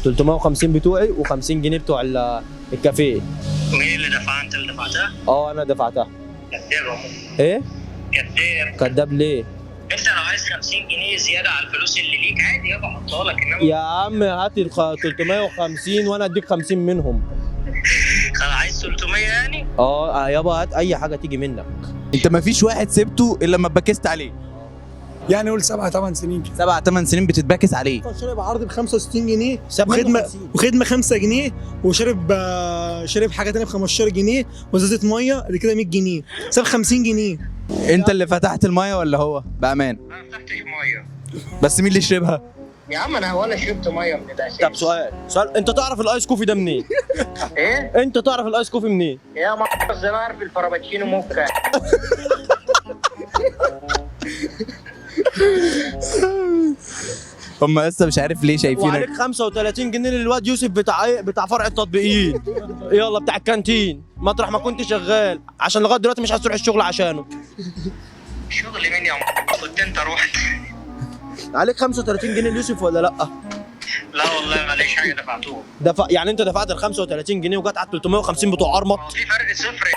350 بتوعي و50 جنيه بتوع الكافيه. مين اللي دفع؟ انت اللي دفعتها؟ اه انا دفعتها. كداب اهو. ايه؟ كداب. كداب ليه؟ انت لو عايز 50 جنيه زياده على الفلوس اللي ليك عادي يابا احطها لك، انما يا عم هات ال 350 وانا اديك 50 منهم. عايز 300 يعني؟ يابا هات اي حاجه تيجي منك. انت ما فيش واحد سبته الا لما اتبكست عليه. يعني قول 7-8 سنين كده. 7-8 سنين بتتبكس عليه. شرب عرض ب 65 جنيه ساب وخدمه 50. وخدمه 5 جنيه وشرب شرب حاجه ثانيه ب 15 جنيه وازازه ميه دي كده 100 جنيه، ساب 50 جنيه. انت اللي فتحت الميه ولا هو؟ بامان. انا ما فتحتش ميه بس مين اللي شربها؟ يا عم، انا ولا شربت ميه من الاساس. طب سؤال انت تعرف الايس كوفي ده منين؟ ايه؟ انت تعرف الايس كوفي منين؟ يا ما زي ما اعرف الفرابتشينو موكا. هم لسه مش عارف ليه شايفينك. وعليك 35 جنيه للواد يوسف بتاع فرع التطبيقيين. يلا بتاع الكانتين مطرح ما كنت شغال، عشان لغايه دلوقتي مش عايز تروح الشغل عشانه. شغل مين يا كنت انت رحت؟ عليك 35 جنيه ليوسف ولا لا؟ لا والله ماليش حاجه دفعتوه. يعني انت دفعت ال 35 جنيه وجت على 350 بتوع ارمط. في فرق صفر يا